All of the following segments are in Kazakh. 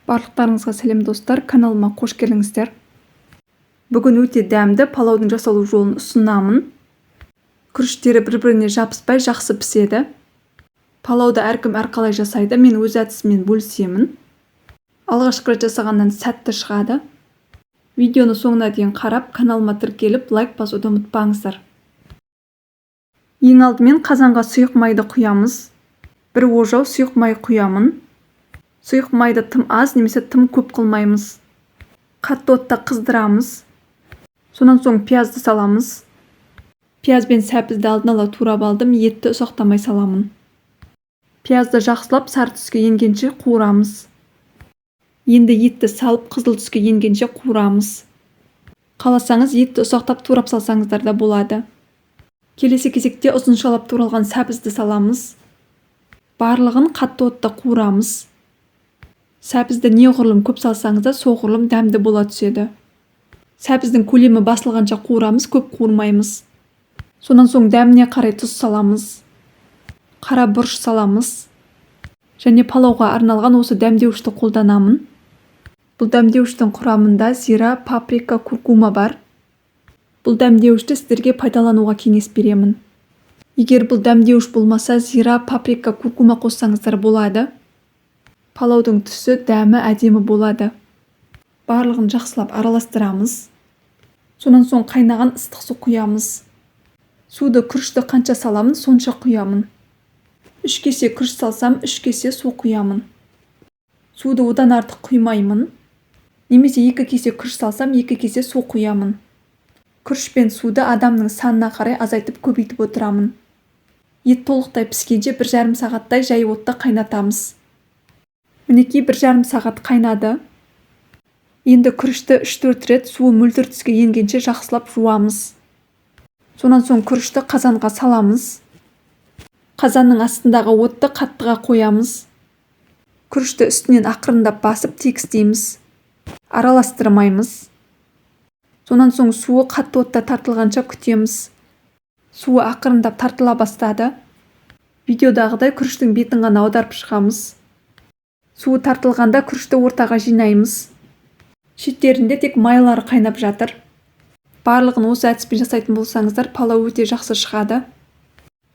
Барлықтарыңызға сәлем достар, каналыма қош келдіңіздер. Бүгін өте дәмді палаудың жасалу жолын ұсынамын. Күріштері бір-біріне жабыспай жақсы піседі. Палауды әркім әрқалай жасайды, мен өз әдісіммен бөлісемін. Алғашқы рет жасағаннан сәтті шығады. Видеоны соңына дейін қарап, каналыма тіркеліп, лайк басуды ұмытпаңыздар. Ең алдымен қазанға сұйық майды құямыз. Бір ожау сұйық май құямын. Сұйық майды тым аз немесе тым көп қылмаймыз. Қатты отта қыздырамыз. Сонан соң пиязды саламыз. Пияз бен сәбізді алдын ала турап алдым, етті ұсақтамай саламын. Пиязды жақсылап сары түске енгенше қуырамыз. Енді етті салып қызыл түске енгенше қуырамыз. Қаласаңыз етті ұсақтап турап салсаңыздар да болады. Келесі кезекте ұзыншалап туралған сәбізді саламыз. Барлығын қатты отта қуырамыз. Сәбізді неғұрлым көп салсаңыз да соғұрлым дәмді бола түседі. Сәбіздің көлемі басылғанша қуырамыз, көп қуырмаймыз. Сонан соң дәміне қарай тұз саламыз. Қара бұрыш саламыз. Және палауға арналған осы дәмдеуішті қолданамын. Бұл дәмдеуіштің құрамында зира, паприка, куркума бар. Бұл дәмдеуішті сіздерге пайдалануға кеңес беремін. Егер бұл дәмдеуіш болмаса, зира, паприка, куркума қоссаңыздар болады. Палаудың түсі, дәмі әдемі болады. Барлығын жақсылап араластырамыз. Сонан соң қайнаған ыстық су құямыз. Суды күрішті қанша саламын, сонша құямын. 3 кесе күріш салсам, 3 кесе су құямын. Суды одан артық құймаймын. Немесе 2 кесе күріш салсам, 2 кесе су құямын. Күріш пен суды адамның санына қарай азайтып көбейтіп отырамын. Ет толықтай піскенше 1,5 сағаттай жай отта қайнатамыз. Мінекей 1,5 сағат қайнады. Енді күрішті 3-4 рет суы мөлдір түске енгенше жақсылап жуамыз. Сонан соң күрішті қазанға саламыз. Қазанның астындағы отты қаттыға қоямыз. Күрішті үстінен ақырындап басып тегістейміз. Араластырмаймыз. Сонан соң суы қатты отта тартылғанша күтеміз. Суы ақырындап тартыла бастады. Видеодағыдай күріштің бетін ғана аударып шығамыз. Суы тартылғанда күрішті ортаға жинаймыз. Шеттерінде тек майлары қайнап жатыр. Барлығын осы әдіспен жасайтын болсаңыздар, палау өте жақсы шығады.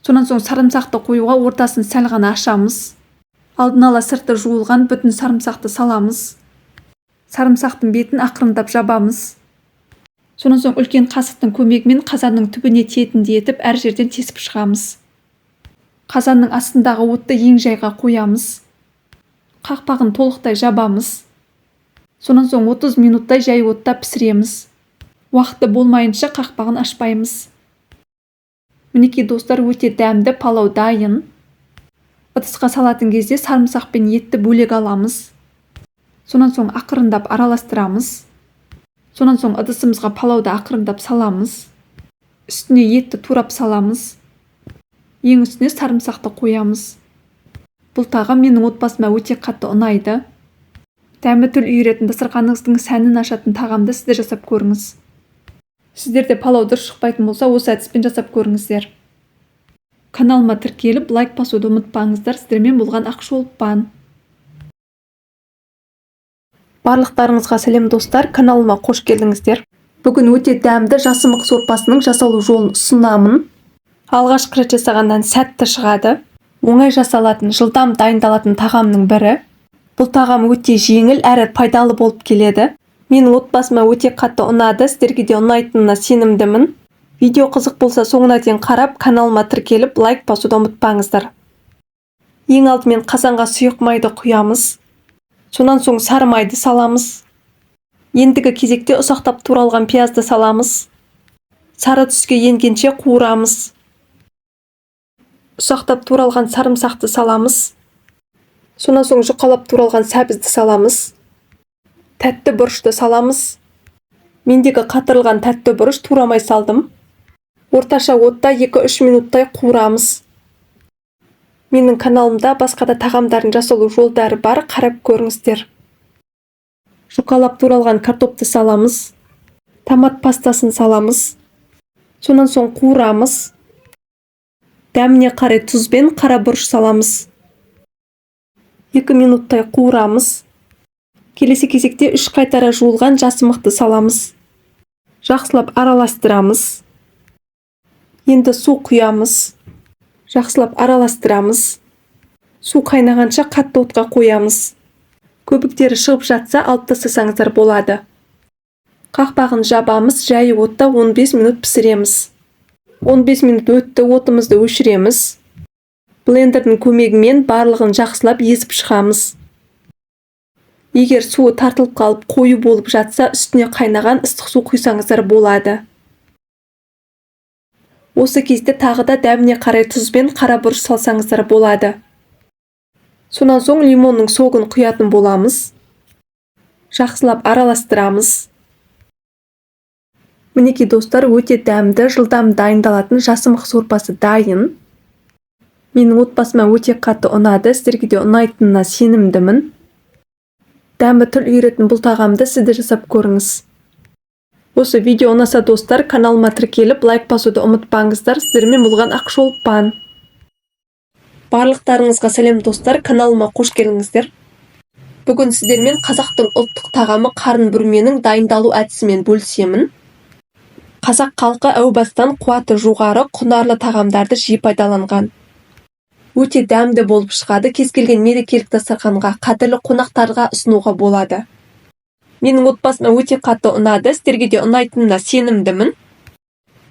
Сонан соң сарымсақты қоюға ортасын сәл ғана ашамыз. Алдын ала сырты жуылған бүтін сарымсақты саламыз. Сарымсақтың бетін ақырындап жабамыз. Сонан соң үлкен қасықтың көмегімен қазанның түбіне тиетіндей етіп әр жерден тесіп шығамыз. Қазанның астындағы отты ең жайға қоямыз. Қақпағын толықтай жабамыз. Сонан соң 30 минуттай жай отта пісіреміз. Уақыты болмайынша қақпағын ашпаймыз. Мінекей достар, өте дәмді палау дайын. Ыдысқа салатын кезде сарымсақ пен етті бөлек аламыз. Сонан соң ақырындап араластырамыз. Сонан соң ыдысымызға палауды ақырындап саламыз. Үстіне етті турап саламыз. Ең үстіне сарымсақты қоямыз. Бұл тағам менің отбасыма өте қатты ұнайды. Дәмі тіл үйіретін, дастарханыңыздың сәнін ашатын тағамды сіздер жасап көріңіз. Сіздерде палау дұрыс шықпайтын болса, осы әдіспен жасап көріңіздер. Каналыма тіркеліп, лайк басуды ұмытпаңыздар. Сіздермен болған Ақшолпан. Барлықтарыңызға сәлем достар, каналыма қош келдіңіздер. Бүгін өте дәмді жасымық сорпасының жасалу жолын ұсынамын. Алғашқы рет жасағаннан сәтті шығады. Оңай жасалатын, жылдам дайындалатын тағамның бірі. Бұл тағам өте жеңіл әрі пайдалы болып келеді. Менің отбасыма өте қатты ұнады, сіздерге де ұнайтынына сенімдімін. Видео қызық болса соңына дейін қарап, каналыма тіркеліп, лайк басуды ұмытпаңыздар. Ең алдымен қазанға сұйық майды құямыз. Сонан соң сары майды саламыз. Ендігі кезекте ұсақтап туралған пиязды саламыз. Сары түске енгенше қуырамыз. Ұсақтап туралған сарымсақты саламыз. Сонан соң жұқалап туралған сәбізді саламыз. Тәтті бұрышты саламыз. Мендегі қатырылған тәтті бұрыш турамай салдым. Орташа отта 2-3 минуттай қуырамыз. Менің каналымда басқа да тағамдардың жасалу жолдары бар, қарап көріңіздер. Жұқалап туралған картопты саламыз. Томат пастасын саламыз. Сонан соң қуырамыз. Дәміне қарай тұз бен қара бұрыш саламыз. 2 минуттай қуырамыз. Келесі кезекте 3 қайтара жуылған жасымықты саламыз. Жақсылап араластырамыз. Енді су құямыз. Жақсылап араластырамыз. Су қайнағанша қатты отқа қоямыз. Көбіктері шығып жатса алып тастасаңыздар болады. Қақпағын жабамыз, жай отта 15 минут пісіреміз. 15 минут өтті, отымызды өшіреміз. Блендердің көмегімен барлығын жақсылап езіп шығамыз. Егер суы тартылып қалып қою болып жатса, үстіне қайнаған ыстық су құйсаңыздар болады. Осы кезде тағы да дәміне қарай тұз бен қара бұрыш салсаңыздар болады. Сонан соң лимонның согын құятын боламыз. Жақсылап араластырамыз. Мінекей достар, өте дәмді, жылдам дайындалатын жасымық сорпасы дайын. Менің отбасыма өте қатты ұнады, сіздерге де ұнайтынына сенімдімін. Дәмі тіл үйіретін бұл тағамды сіз де жасап көріңіз. Осы видео ұнаса достар, каналыма тіркеліп, лайк басуды ұмытпаңыздар. Сіздермен болған Ақшолпан. Барлықтарыңызға сәлем достар, каналыма қош келдіңіздер. Бүгін сіздермен қазақтың ұлттық тағамы қарын бүрменің дайындалу әдісімен бөлісемін. Қазақ халқы әу бастан қуаты жоғары, құнарлы тағамдарды жиі пайдаланған. Өте дәмді болып шығады, кез келген мерекелік дастарханға, қадірлі қонақтарға ұсынуға болады. Менің отбасыма өте қатты ұнады, сіздерге де ұнайтынына сенімдімін.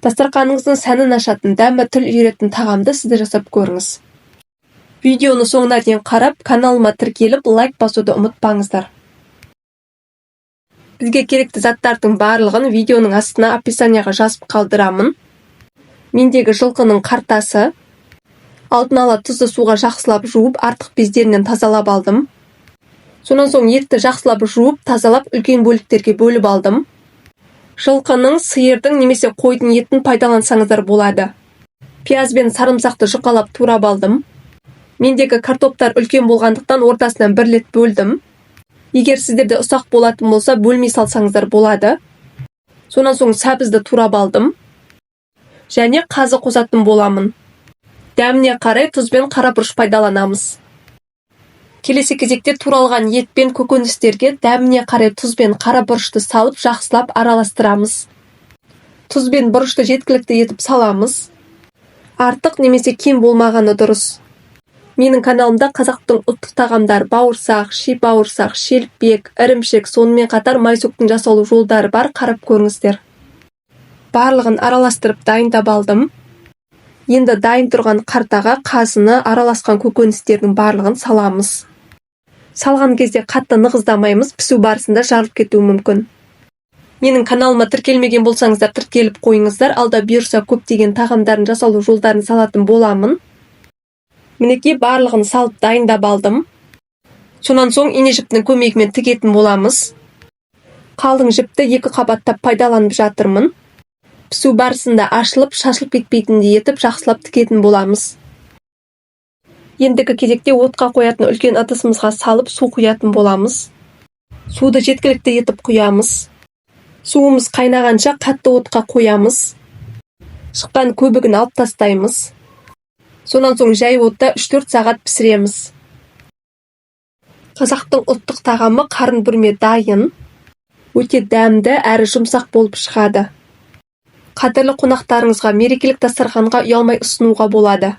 Дастарханыңыздың сәнін ашатын, дәмі тіл үйіретін тағамды сіз де жасап көріңіз. Видеоны соңына дейін қарап, каналыма тіркеліп, лайк басуды ұмытпаңыздар. Бізге керекті заттардың барлығын видеоның астына описанияға жазып қалдырамын. Мендегі жылқының қартасы. Алдын ала тұзды суға жақсылап жуып, артық бездерінен тазалап алдым. Сонан соң етті жақсылап жуып, тазалап, үлкен бөліктерге бөліп алдым. Жылқының, сиырдың немесе қойдың етін пайдалансаңыздар болады. Пияз бен сарымсақты жұқалап турап алдым. Мендегі картоптар үлкен болғандықтан ортасынан бір рет бөлдім. Егер сіздерде ұсақ болатын болса, бөлмей салсаңыздар болады. Сонан соң сәбізді турап алдым. Және қазы қосатын боламын. Дәміне қарай тұз бен қара бұрыш пайдаланамыз. Келесі кезекте туралған ет пен көкөністерге дәміне қарай тұз бен қара бұрышты салып, жақсылап араластырамыз. Тұз бен бұрышты жеткілікті етіп саламыз. Артық немесе кем болмағаны дұрыс. Менің каналымда қазақтың ұлттық тағамдар бауырсақ, ши бауырсақ, шелпек, ірімшік, сонымен қатар майсөктің жасалу жолдары бар, қарап көріңіздер. Барлығын араластырып дайындап алдым. Енді дайын тұрған қартаға қазыны, араласқан көкөністердің барлығын саламыз. Салған кезде қатты нығыздамаймыз, пісу барысында жарылып кетуі мүмкін. Менің каналыма тіркелмеген болсаңыздар, тіркеліп қойыңыздар. Алда бұйырса көптеген тағамдардың жасалу жолдарын салатын боламын. Мінекей барлығын салып дайындап алдым. Сонан соң ине жіптің көмегімен тігетін боламыз. Қалың жіпті 2 қабаттап пайдаланып жатырмын. Пісу барысында ашылып, шашылып кетпейтіндей етіп жақсылап тігетін боламыз. Ендігі кезекте отқа қоятын үлкен ыдысымызға салып су құятын боламыз. Суды жеткілікті етіп құямыз. Суымыз қайнағанша қатты отқа қоямыз. Шыққан көбігін алып тастаймыз. Сонан соң жай отта 3-4 сағат пісіреміз. Қазақтың ұлттық тағамы қарын бүрме дайын. Өте дәмді әрі жұмсақ болып шығады. Қадірлі қонақтарыңызға, мерекелік дастарханға ұялмай ұсынуға болады.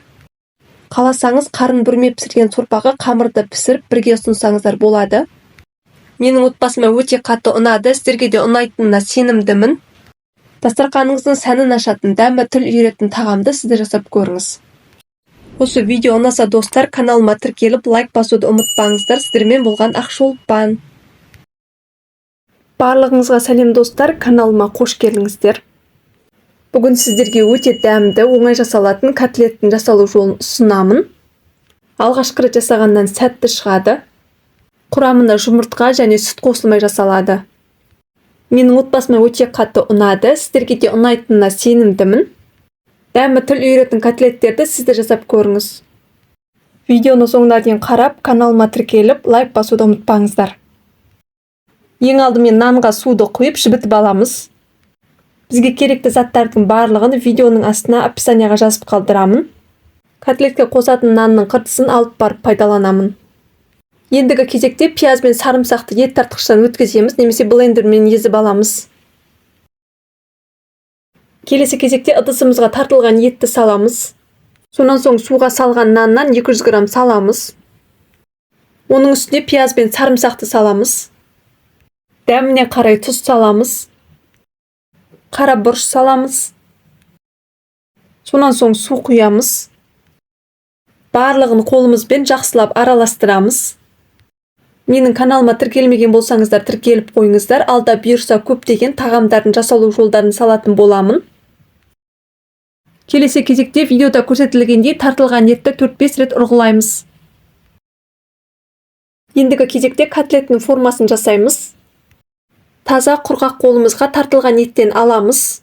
Қаласаңыз қарын бүрме пісірген сорпаға қамырды пісіріп бірге ұсынсаңыздар болады. Менің отбасыма өте қатты ұнады, сіздерге де ұнайтынына сенімдімін. Дастарханыңыздың сәнін ашатын, дәмі тіл үйіретін тағамды сіз де жасап көріңіз. Осы видео ұнаса достар, каналыма тіркеліп, лайк басуды ұмытпаңыздар. Сіздермен болған Ақшолпан. Барлығыңызға сәлем достар, каналыма қош келдіңіздер. Бүгін сіздерге өте дәмді, оңай жасалатын котлеттің жасалу жолын ұсынамын. Алғашқы рет жасағаннан сәтті шығады. Құрамына жұмыртқа және сүт қосылмай жасалады. Менің отбасыма өте қатты ұнады, сіздерге де ұнайтынына сенімдімін. Дәмі тіл үйіретін котлеттерді сіз де жасап көріңіз. Видеоны соңына дейін қарап, каналыма тіркеліп, лайк басуды ұмытпаңыздар. Ең алдымен нанға суды құйып жібітіп аламыз. Бізге керекті заттардың барлығын видеоның астына описанияға жазып қалдырамын. Котлетке қосатын нанның қыртысын алып барып пайдаланамын. Ендігі кезекте пияз бен сарымсақты ет тартқыштан өткіземіз, немесе блендермен езіп аламыз. Келесі кезекте ыдысымызға тартылған етті саламыз. Сонан соң суға салған наннан 200 грамм саламыз. Оның үстіне пияз бен сарымсақты саламыз. Дәміне қарай тұз саламыз. Қара бұрыш саламыз. Сонан соң су құямыз. Барлығын қолымызбен жақсылап араластырамыз. Менің каналыма тіркелмеген болсаңыздар, тіркеліп қойыңыздар. Алда бұйырса көптеген тағамдардың жасалу жолдарын салатын боламын. Келесі кезекте видеода көрсетілгендей тартылған етті 4-5 рет ұрғылаймыз. Ендігі кезекте котлеттің формасын жасаймыз. Таза құрғақ қолымызға тартылған еттен аламыз.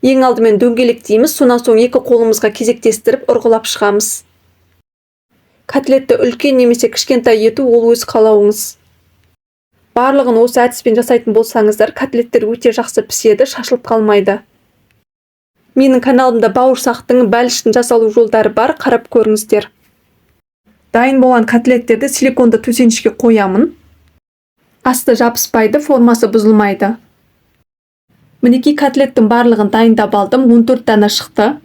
Ең алдымен дөңгелектейміз, сонан соң екі қолымызға кезектестіріп ұрғылап шығамыз. Котлетті үлкен немесе кішкентай ету ол өз қалауыңыз. Барлығын осы әдіспен жасайтын болсаңыздар, котлеттер өте жақсы піседі, шашылып қалмайды. Менің каналымда бауырсақтың, бәліштің жасалу жолдары бар, қарап көріңіздер. Дайын болған котлеттерді силиконды төсенішке қоямын. Асты жабыспайды, формасы бұзылмайды. Мінекей котлеттің барлығын дайындап алдым, 14 дана шықты.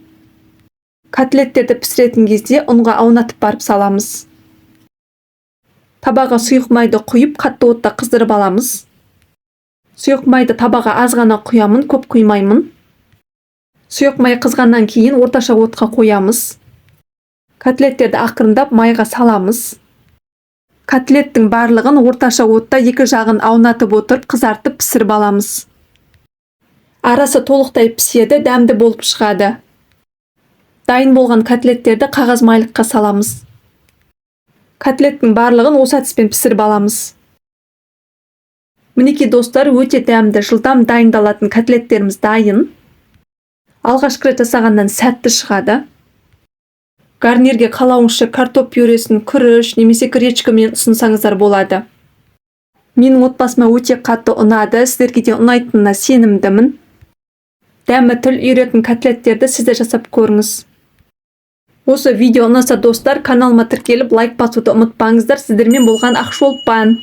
Котлеттерді пісіретін кезде ұнға аунатып барып саламыз. Табаға сұйық майды құйып, қатты отта қыздырып аламыз. Сұйық майды табаға аз ғана құямын, көп құймаймын. Сұйық май қызғаннан кейін орташа отқа қоямыз. Котлеттерді ақырындап майға саламыз. Котлеттің барлығын орташа отта екі жағын аунатып отырып қызартып пісіріп аламыз. Арасы толықтай піседі, дәмді болып шығады. Дайын болған котлеттерді қағаз майлыққа саламыз. Котлеттің барлығын осы әдіспен пісіріп аламыз. Мінекей достар, өте дәмді, жылдам дайындалатын котлеттеріміз дайын. Алғашқы рет жасағаннан сәтті шығады. Гарнирге қалауыңызша картоп пюресін, күріш немесе гречкамен ұсынсаңыздар болады. Менің отбасыма өте қатты ұнады, сіздерге де ұнайтынына сенімдімін. Дәмі тіл үйіретін котлеттерді сіз де жасап көріңіз. Осы видео ұнаса достар, каналыма тіркеліп лайк басуды ұмытпаңыздар. Сіздермен болған Ақшолпан.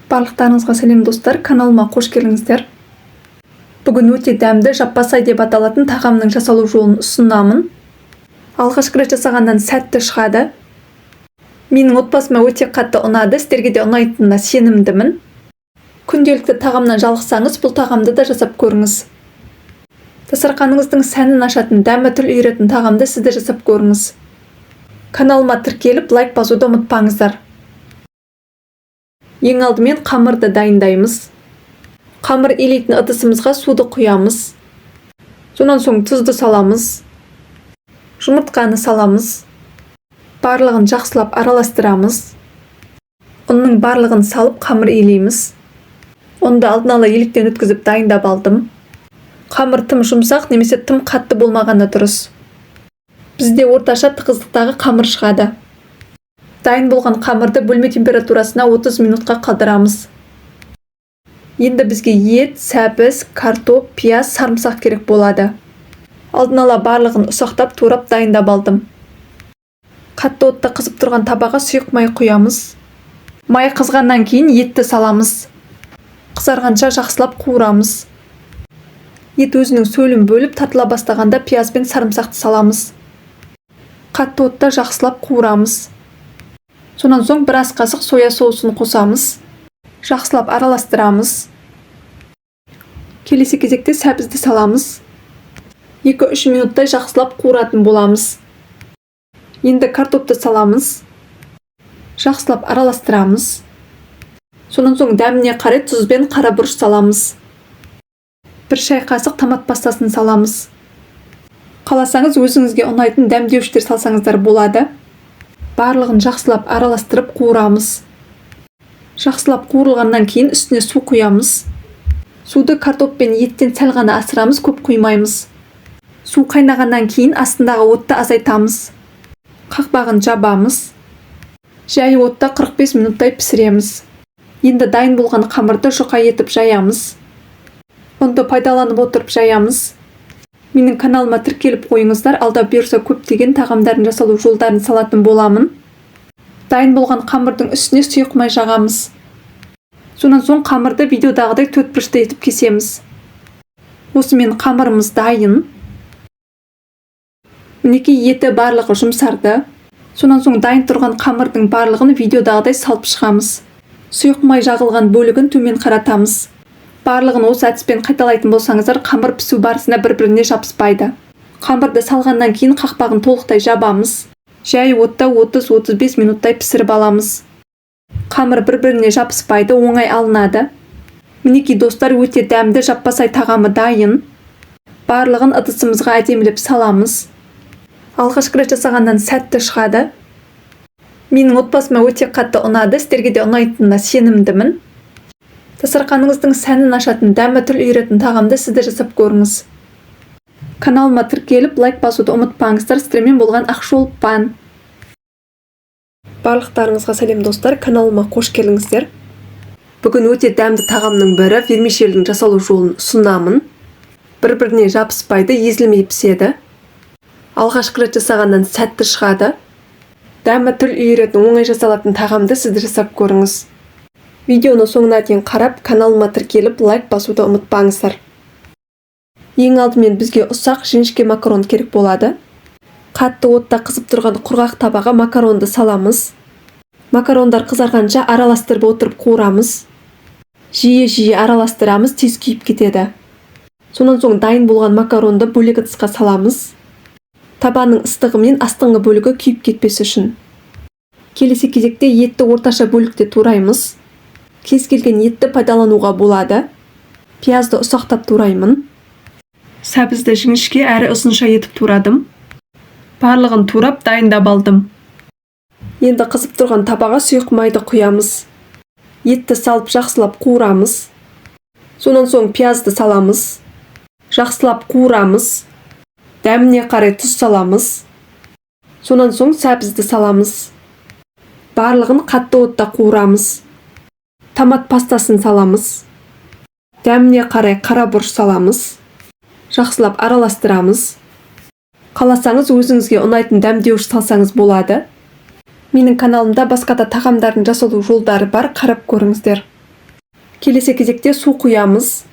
Барлықтарыңызға сәлем достар, каналыма қош келдіңіздер. Бүгін өте дәмді жаппасай деп аталатын тағамның жасалу жолын ұсынамын. Алғашқы рет жасағаннан сәтті шығады. Менің отбасыма өте қатты ұнады, сіздерге де ұнайтынына сенімдімін. Күнделікті тағамнан жалықсаңыз, бұл тағамды да жасап көріңіз. Дастарханыңыздың сәнін ашатын, дәмі тіл үйіретін тағамды сіз де жасап көріңіз. Каналыма тіркеліп лайк басуды ұмытпаңыздар. Ең алдымен қамырды дайындаймыз. Қамыр илейтін ыдысымызға суды құямыз. Сонан соң тұзды саламыз. Жұмыртқаны саламыз. Барлығын жақсылап араластырамыз. Ұнның барлығын салып қамыр илейміз. Онды алдын ала електен өткізіп дайындап алдым. Қамыр тым жұмсақ немесе тым қатты болмағаны дұрыс. Бізде орташа тығыздықтағы қамыр шығады. Дайын болған қамырды бөлме температурасына 30 минутқа қалдырамыз. Енді бізге ет, сәбіз, картоп, пияз, сарымсақ керек болады. Алдын ала барлығын ұсақтап, турап дайындап алдым. Қатты отта қызып тұрған табаға сұйық май құямыз. Май қызғаннан кейін етті саламыз. Қызарғанша жақсылап қуырамыз. Ет өзінің сөлін бөліп тартыла бастағанда пияз бен сарымсақты саламыз. Қатты отта жақсылап қуырамыз. Сонан соң бір ас қасық соя соусын қосамыз. Жақсылап араластырамыз. Келесі кезекте сәбізді саламыз. 2-3 минуттай жақсылап қуыратын боламыз. Енді картопты саламыз. Жақсылап араластырамыз. Сонан соң дәміне қарай тұз бен қара бұрыш саламыз. 1 шай қасық томат пастасын саламыз. Қаласаңыз өзіңізге ұнайтын дәмдеуіштер салсаңыздар болады. Барлығын жақсылап араластырып қуырамыз. Жақсылап қуырылғаннан кейін үстіне су құямыз. Суды картоп пен еттен сәл ғана асырамыз, көп құймаймыз. Су қайнағаннан кейін астындағы отты азайтамыз. Қақпағын жабамыз. Жай отта 45 минуттай пісіреміз. Енді дайын болған қамырды жұқа етіп жаямыз. Онды пайдаланып отырып жаямыз. Менің каналыма тіркеліп қойыңыздар, алда бұйырса көптеген тағамдардың жасалу жолдарын салатын боламын. Дайын болған қамырдың үстіне сұйық май жағамыз. Сонан соң қамырды видеодағыдай төртбұрышты етіп кесеміз. Осымен қамырымыз дайын. Мінекей еті барлығы жұмсарды. Сонан соң дайын тұрған қамырдың барлығын видеодағыдай салып шығамыз. Сұйық май жағылған бөлігін төмен қаратамыз. Барлығын осы әдіспен қайталайтын болсаңыздар, қамыр пісу барысында бір-біріне жабыспайды. Қамырды салғаннан кейін қақпағын толықтай жабамыз. Жай отта 30-35 минуттай пісіріп аламыз. Қамыр бір-біріне жабыспайды, оңай алынады. Мінекей достар, өте дәмді жаппасай тағамы дайын. Барлығын ыдысымызға әдемілеп саламыз. Алғашқы рет жасағаннан сәтті шығады. Менің отбасыма өте қатты ұнады, сіздерге де ұнайтынына сенімдімін. Дастарханыңыздың сәнін ашатын, дәмі тіл үйіретін тағамды сізді жасап көріңіз. Каналыма тіркеліп, лайк басуды ұмытпаңыздар. Сіздермен болған Ақшолып Пан. Барлықтарыңызға сәлем достар, каналыма қош келдіңіздер. Бүгін өте дәмді тағамның бірі вермишельдің жасалу жолын ұсынамын. Бір-біріне жабыспайды, езілмей піседі. Алғашқы рет жасағаннан сәтті шығады. Дәмі тіл үйіретін, оңай жасалатын тағамды сізді жасап көріңіз. Видеоны соңына дейін қарап, каналыма тіркеліп, лайк басуды ұмытпаңыздар. Ең алдымен бізге ұсақ жіңішке макарон керек болады. Қатты отта қызып тұрған құрғақ табаға макаронды саламыз. Макарондар қызарғанша араластырып отырып қуырамыз. Жиі-жиі араластырамыз, тез күйіп кетеді. Сонан соң дайын болған макаронды бөлек ыдысқа саламыз. Табаның ыстығымен астыңғы бөлігі күйіп кетпес үшін. Келесі кезекте етті орташа бөлікте тураймыз. Кез келген етті пайдалануға болады. Пиязды ұсақтап тураймын. Сәбізді жіңішке әрі ұзынша етіп турадым. Барлығын турап дайындап алдым. Енді қызып тұрған табаға сұйық майды құямыз. Етті салып жақсылап қуырамыз. Сонан соң пиязды саламыз. Жақсылап қуырамыз. Дәміне қарай тұз саламыз. Сонан соң сәбізді саламыз. Барлығын қатты отта қуырамыз. Томат пастасын саламыз. Дәміне қарай қара бұрыш саламыз. Жақсылап араластырамыз. Қаласаңыз өзіңізге ұнайтын дәмдеуіш салсаңыз болады. Менің каналымда басқа да тағамдардың жасалу жолдары бар, қарап көріңіздер. Келесі кезекте су құямыз.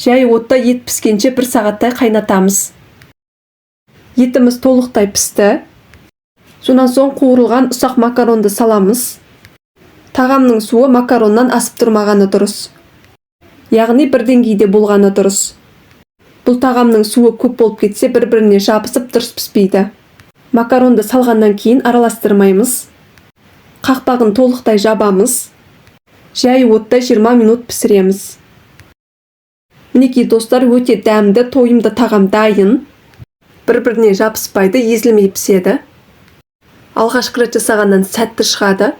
Жай отта ет піскенше 1 сағаттай қайнатамыз. Етіміз толықтай пісті. Сонан соң қуырылған ұсақ макаронды саламыз. Тағамның суы макароннан асып тұрмағаны дұрыс. Яғни бір деңгейде болғаны дұрыс. Бұл тағамның суы көп болып кетсе, бір-біріне жабысып дұрыс піспейді. Макаронды салғаннан кейін араластырмаймыз. Қақпағын толықтай жабамыз. Жай отта 20 минут пісіреміз. Мінекей достар, өте дәмді, тойымды тағам дайын. Бір-біріне жабыспайды, езілмей піседі. Алғашқы рет жасағаннан сәтті шығады.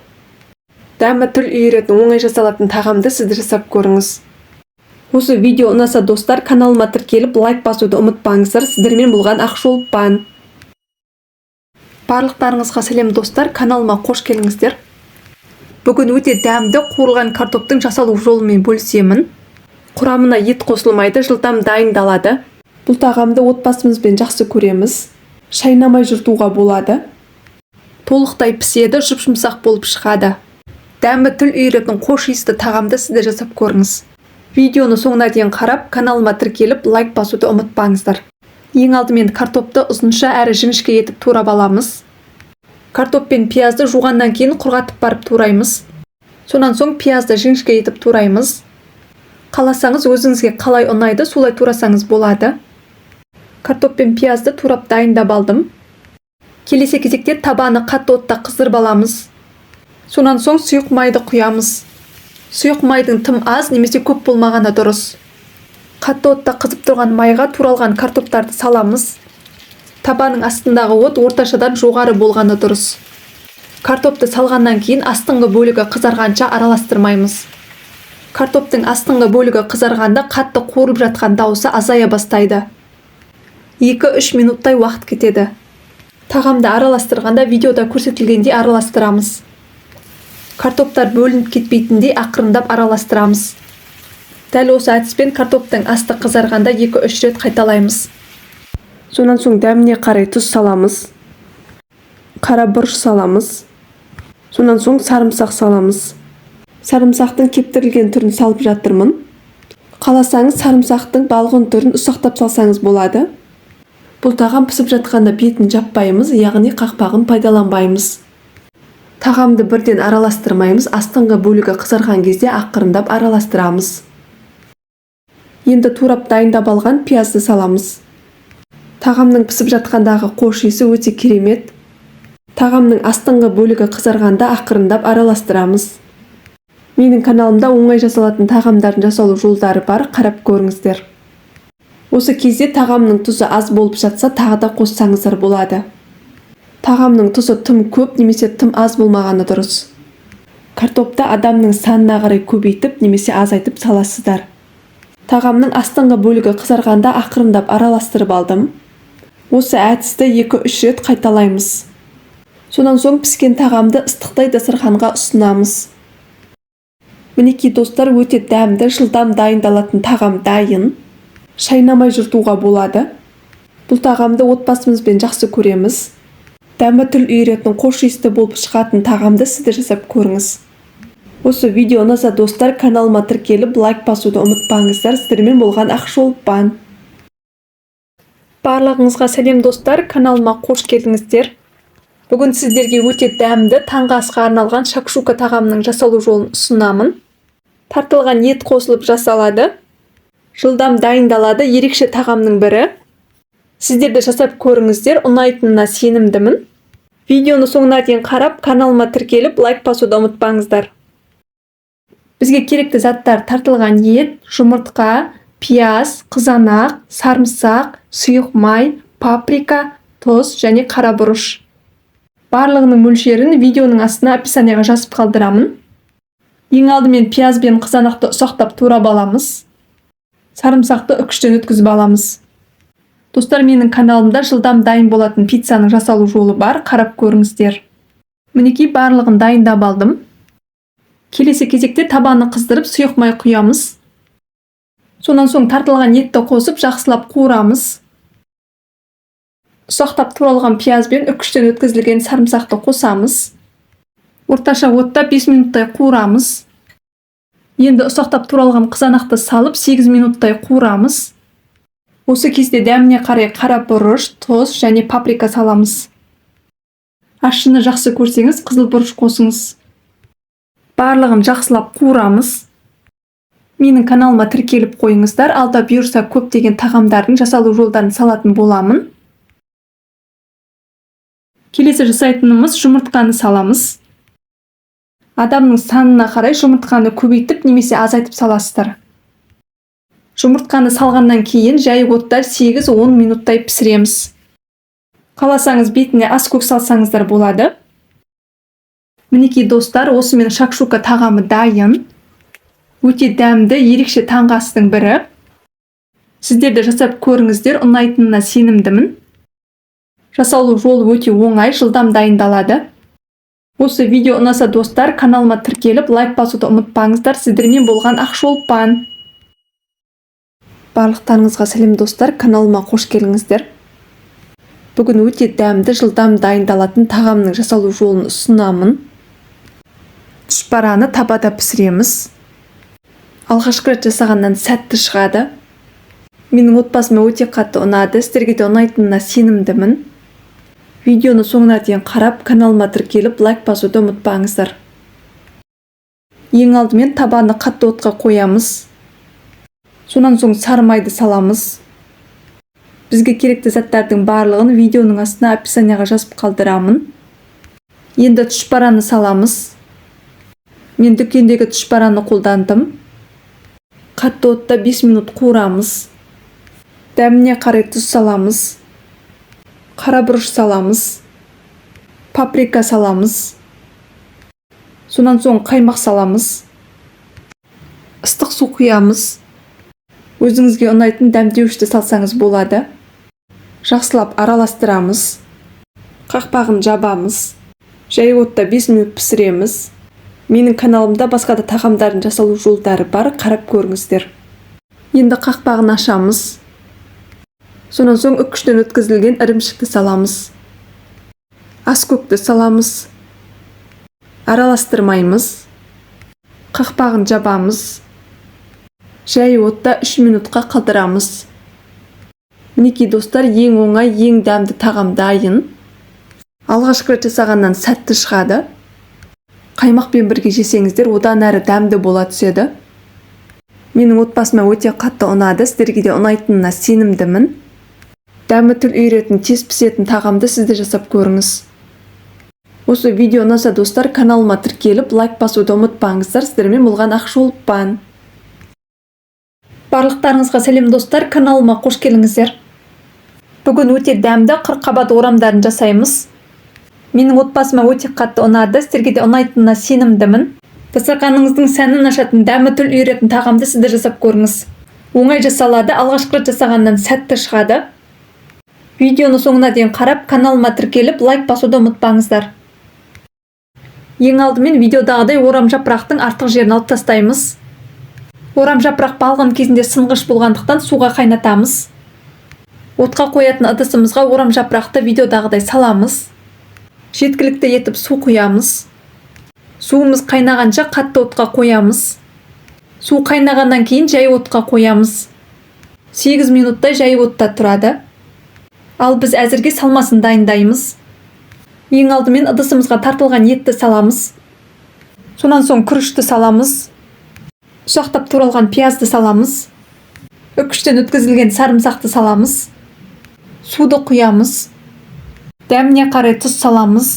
Дәмі тіл үйіретін, оңай жасалатын тағамды сізді жасап көріңіз. Осы видео ұнаса достар, каналыма тіркеліп, лайк басуды ұмытпаңыздар. Сіздермен болған Ақшолып Пан. Барлықтарыңызға сәлем достар, каналыма қош келдіңіздер. Бүгін өте дәмді қуырылған картоптың жасалу жолымен бөлісемін. Құрамына ет қосылмайды, жылдам дайындалады. Бұл тағамды отбасымызбен жақсы көреміз. Шайнамай жыртуға болады. Толықтай піседі, жұп-жұмсақ болып шығады. Дәмі тіл үйіретін қош иісті тағамды сізді жасап көріңіз. Видеоны соңына дейін қарап, каналыма тіркеліп, лайк басуды ұмытпаңыздар. Ең алдымен картопты ұзынша әрі жіңішке етіп турап аламыз. Картоп пен пиязды жуғаннан кейін құрғатып барып тураймыз. Сонан соң пиязды жіңішке етіп тураймыз. Қаласаңыз өзіңізге қалай ұнайды, солай турасаңыз болады. Картоп пен пиязды турап дайындап алдым. Келесі кезекте табаны қатты отта қыздырып аламыз. Сонан соң сұйық майды құямыз. Сұйық майдың тым аз немесе көп болмағаны дұрыс. Қатты отта қызып тұрған майға туралған картоптарды саламыз. Табаның астындағы от орташадан жоғары болғаны дұрыс. Картопты салғаннан кейін астыңғы бөлігі қызарғанша араластырмаймыз. Картоптың астыңғы бөлігі қызарғанда қатты қуырып жатқан дауысы азая бастайды. 2-3 минуттай уақыт кетеді. Тағамды араластырғанда видеода көрсетілгендей араластырамыз. Картоптар бөлініп кетпейтіндей ақырындап араластырамыз. Дәл осы әдіспен картоптың асты қызарғанда 2-3 рет қайталаймыз. Сонан соң дәміне қарай тұз саламыз. Қара бұрыш саламыз. Сонан соң сарымсақ саламыз. Сарымсақтың кептірілген түрін салып жатырмын. Қаласаңыз сарымсақтың балғын түрін ұсақтап салсаңыз болады. Бұл тағам пісіп жатқанда бетін жаппаймыз, яғни қақпағын пайдаланбаймыз. Тағамды бірден араластырмаймыз, астыңғы бөлігі қызарған кезде ақырындап араластырамыз. Енді турап дайындап алған пиязды саламыз. Тағамның пісіп жатқандағы хош иісі өте керемет. Тағамның астыңғы бөлігі қызарғанда ақырындап араластырамыз. Менің каналымда оңай жасалатын тағамдардың жасалу жолдары бар, қарап көріңіздер. Осы кезде тағамның тұзы аз болып жатса, тағы да қоссаңыздар болады. Тағамның тұзы тым көп немесе тым аз болмағаны дұрыс. Картопты адамның санына қарай көбейтіп немесе азайтып саласыздар. Тағамның астыңғы бөлігі қызарғанда ақырындап араластырып алдым. Осы әдісті 2-3 рет қайталаймыз. Сонан соң піскен тағамды ыстықтай дастарханға ұсынамыз. Мінекей достар, өте дәмді, жылдам дайындалатын тағам дайын. Шайнамай жыртуға болады. Бұл тағамды отбасымызбен жақсы көреміз. Дәмі тіл үйіретін, хош иісті болып шығатын тағамды сіздер жасап көріңіз. Осы видео ұнаса достар, каналыма тіркеліп лайк басуды ұмытпаңыздар. Сіздермен болған Ақшолпан. Барлығыңызға сәлем достар, каналыма қош келдіңіздер. Бүгін сіздерге өте дәмді таңғы асқа арналған шакшука тағамының жасалу жолын ұсынамын. Тартылған ет қосылып жасалады. Жылдам дайындалады, ерекше тағамның бірі. Сіздерді жасап көріңіздер, ұнайтынына сенімдімін. Видеоны соңына дейін қарап, каналыма тіркеліп лайк басуды ұмытпаңыздар. Бізге керекті заттар: тартылған ет, жұмыртқа, пияз, қызанақ, сарымсақ, сұйық май, паприка, тұз және қара бұрыш. Барлығының мөлшерін видеоның астына описанияға жазып қалдырамын. Ең алдымен пияз бен қызанақты ұсақтап турап аламыз. Сарымсақты үкіштен өткізіп аламыз. Достар, менің каналымда жылдам дайын болатын пиццаның жасалу жолы бар, қарап көріңіздер. Мінекей барлығын дайындап алдым. Келесі кезекте табаны қыздырып сұйық май құямыз. Сонан соң тартылған етті қосып жақсылап қуырамыз. Ұсақтап туралған пияз бен үкіштен өткізілген сарымсақты қосамыз. Орташа отта 5 минуттай қуырамыз. Енді ұсақтап туралған қызанақты салып 8 минуттай қуырамыз. Осы кезде дәміне қарай қара бұрыш, тұз және паприка саламыз. Ащыны жақсы көрсеңіз, қызыл бұрыш қосыңыз. Барлығын жақсылап қуырамыз. Менің каналыма тіркеліп қойыңыздар, алда бұйырса көптеген тағамдардың жасалу жолдарын салатын боламын. Келесі жасайтынымыз жұмыртқаны саламыз. Адамның санына қарай жұмыртқаны көбейтіп немесе азайтып саласыздар. Жұмыртқаны салғаннан кейін жай отта 8-10 минуттай пісіреміз. Қаласаңыз бетіне ас көк салсаңыздар болады. Мінекей достар, осымен шакшука тағамы дайын. Өте дәмді, ерекше таңғы астың бірі. Сіздерді жасап көріңіздер, ұнайтынына сенімдімін. Жасалу жолы өте оңай, жылдам дайындалады. Осы видео ұнаса достар, каналыма тіркеліп лайк басуды ұмытпаңыздар. Сіздермен болған Ақшолпан. Барлықтарыңызға сәлем достар, каналыма қош келіңіздер. Бүгін өте дәмді, жылдам дайындалатын тағамның жасалу жолын ұсынамын. Тұшпараны табада пісіреміз. Алғашқы рет жасағаннан сәтті шығады. Менің отбасыма өте қатты ұнады, сіздерге де ұнайтынына сенімдімін. Видеоны соңына дейін қарап, каналыма тіркеліп лайк басуды ұмытпаңыздар. Ең алдымен табаны қатты отқа қоямыз. Сонан соң сары майды саламыз. Бізге керекті заттардың барлығын видеоның астына описанияға жазып қалдырамын. Енді тұшпараны саламыз. Мен дүкендегі тұшпараны қолдандым. Қатты отта 5 минут қуырамыз. Дәміне қарай тұз саламыз. Қара бұрыш саламыз. Паприка саламыз. Сонан соң қаймақ саламыз. Ыстық су құямыз. Өзіңізге ұнайтын дәмдеуішті салсаңыз болады. Жақсылап араластырамыз. Қақпағын жабамыз. Жай отта 5 минут пісіреміз. Менің каналымда басқа да тағамдардың жасалу жолдары бар, қарап көріңіздер. Енді қақпағын ашамыз. Сонан соң үкіштен өткізілген ірімшікті саламыз. Ас көкті саламыз. Араластырмаймыз. Қақпағын жабамыз. Жай отта 3 минутқа қалдырамыз. Мінекей достар, ең оңай, ең дәмді тағам дайын. Алғашқы рет жасағаннан сәтті шығады. Қаймақпен бірге жесеңіздер, одан әрі дәмді бола түседі. Менің отбасыма өте қатты ұнады, сіздерге де ұнайтынына сенімдімін. Дәмі тіл үйіретін, тез пісетін тағамды сіз де жасап көріңіз. Осы видео ұнаса достар, каналыма тіркеліп, лайк басуды ұмытпаңыздар. Сіздермен болған Ақшолпан. Барлықтарыңызға сәлем достар, каналыма қош келіңіздер. Бүгін өте дәмді қырыққабат орамдарын жасаймыз. Менің отбасыма өте қатты ұнады, сіздерге де ұнайтынына сенімдімін. Дастарханыңыздың сәнін ашатын, дәмі тіл үйіретін тағамды сіз де жасап көріңіз. Оңай жасалады, алғашқы рет жасағаннан сәтті шығады. Видеоны соңына дейін қарап, каналыма тіркеліп, лайк басуды ұмытпаңыздар. Ең алдымен видеодағыдай орам жапырақтың артық жерін алып тастаймыз. Орам жапырақ балғын кезінде сынғыш болғандықтан суға қайнатамыз. Отқа қоятын ыдысымызға орам жапырақты видеодағыдай саламыз. Жеткілікті етіп су құямыз. Суымыз қайнағанша қатты отқа қоямыз. Су қайнағаннан кейін жай отқа қоямыз. 8 минуттай жай отта тұрады. Ал біз әзірге салмасын дайындаймыз. Ең алдымен ыдысымызға тартылған етті саламыз. Сонан соң күрішті саламыз. Ұсақтап туралған пиязды саламыз. Үкіштен өткізілген сарымсақты саламыз. Суды құямыз. Дәміне қарай тұз саламыз.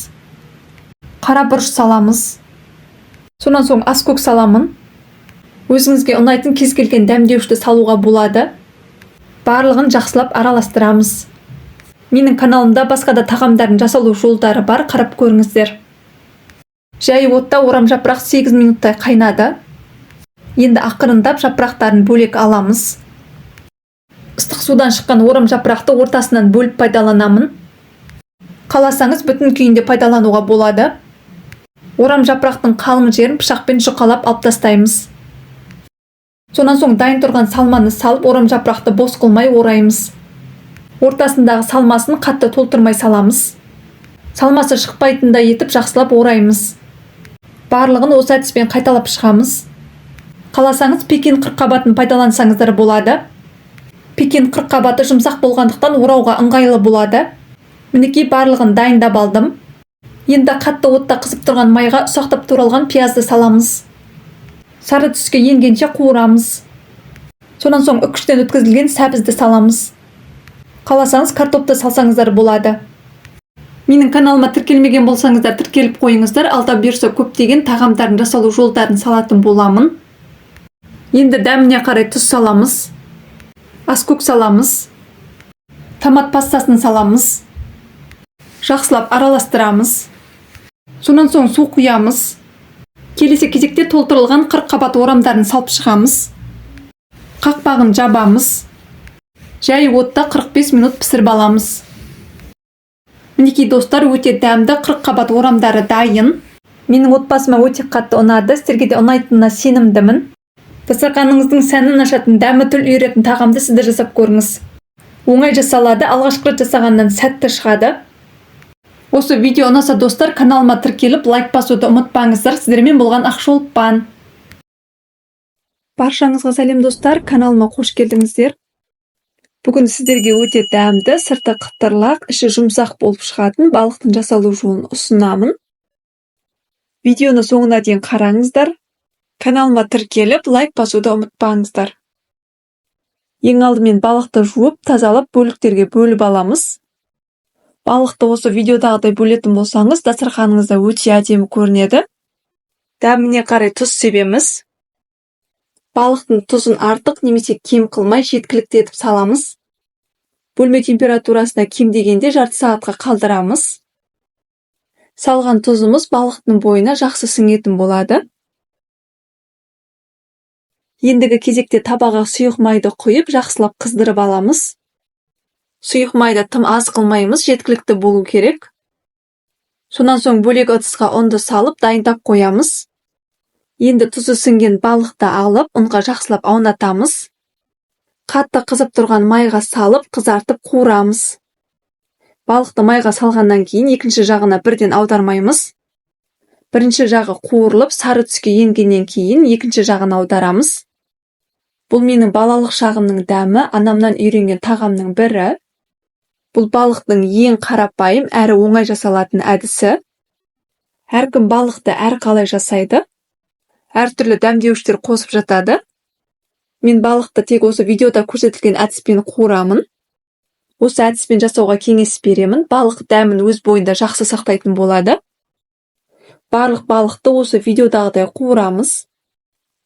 Қара бұрыш саламыз. Сонан соң аскөк саламын. Өзіңізге ұнайтын кез келген дәмдеуішті салуға болады. Барлығын жақсылап араластырамыз. Менің каналымда басқа да тағамдардың жасалу жолдары бар, қарап көріңіздер. Жай отта орам жапырақ 8 минуттай қайнады. Енді ақырындап жапырақтарын бөлек аламыз. Ыстық судан шыққан орам жапырақты ортасынан бөліп пайдаланамын. Қаласаңыз бүтін күйінде пайдалануға болады. Орам жапырақтың қалың жерін пышақпен жұқалап алып тастаймыз. Сонан соң дайын тұрған салманы салып, орам жапырақты бос қылмай ораймыз. Ортасындағы салмасын қатты толтырмай саламыз. Салмасы шықпайтындай етіп жақсылап ораймыз. Барлығын осы әдіспен қайталап шығамыз. Қаласаңыз пекин қырыққабатын пайдалансаңыздар болады. Пекин қырыққабаты жұмсақ болғандықтан орауға ыңғайлы болады. Мінекей барлығын дайындап алдым. Енді қатты отта қызып тұрған майға ұсақтап туралған пиязды саламыз. Сары түске енгенше қуырамыз. Сонан соң үкіштен өткізілген сәбізді саламыз. Қаласаңыз картопты салсаңыздар болады. Менің каналыма тіркелмеген болсаңыздар тіркеліп қойыңыздар. Алда бұйырса көптеген тағамдардың жасалу жолдарын салатын боламын. Енді дәміне қарай тұз саламыз. Аскөк саламыз. Томат пастасын саламыз. Жақсылап араластырамыз. Сонан соң су құямыз. Келесі кезекте толтырылған қырыққабат орамдарын салып шығамыз. Қақпағын жабамыз. Жай отта 45 минут пісіріп аламыз. Мінекей достар, өте дәмді қырыққабат орамдары дайын. Менің отбасыма өте қатты ұнады, сіздерге де ұнайтынына сенімдімін. Дастарханыңыздың сәнін ашатын, дәмі тіл үйіретін тағамды сіз де жасап көріңіз. Оңай жасалады, алғашқы рет жасағаннан сәтті шығады. Осы видео ұнаса достар, каналыма тіркеліп, лайк басуды ұмытпаңыздар. Сіздермен болған Ақшолпан. Баршаңызға сәлем достар, каналыма қош келдіңіздер. Бүгін сіздерге өте дәмді, сырты қытырлақ, іші жұмсақ болып шығатын балықтың жасалу жолын ұсынамын. Видеоны соңына дейін қараңыздар. Каналыма тіркеліп, лайк басуды ұмытпаңыздар. Ең алдымен балықты жуып, тазалап, бөліктерге бөліп аламыз. Балықты осы видеодағыдай бөлетін болсаңыз, дастарханыңызда өте әдемі көрінеді. Дәміне қарай тұз себеміз. Балықтың тұзын артық немесе кем қылмай жеткілікті етіп саламыз. Бөлме температурасына кем дегенде жарты сағатқа қалдырамыз. Салған тұзымыз балықтың бойына жақсы сіңетін болады. Ендігі кезекте табаға сұйық майды құйып, жақсылап қыздырып аламыз. Сұйық майды тым аз қылмаймыз, жеткілікті болу керек. Сонан соң бөлек ыдысқа ұнды салып, дайындап қоямыз. Енді тұзы сіңген балықты алып, ұнға жақсылап аунатамыз. Қатты қызып тұрған майға салып, қызартып қуырамыз. Балықты майға салғаннан кейін екінші жағына бірден аудармаймыз. Бірінші жағы қуырылып, сары түске енгеннен кейін екінші жағын аударамыз. Бұл менің балалық шағымның дәмі, анамнан үйренген тағамның бірі. Бұл балықтың ең қарапайым әрі оңай жасалатын әдісі. Әркім балықты әрқалай жасайды. Әртүрлі дәмдеуіштер қосып жатады. Мен балықты тек осы видеода көрсетілген әдіспен қуырамын. Осы әдіспен жасауға кеңес беремін. Балық дәмін өз бойында жақсы сақтайтын болады. Барлық балықты осы видеодағыдай қуырамыз.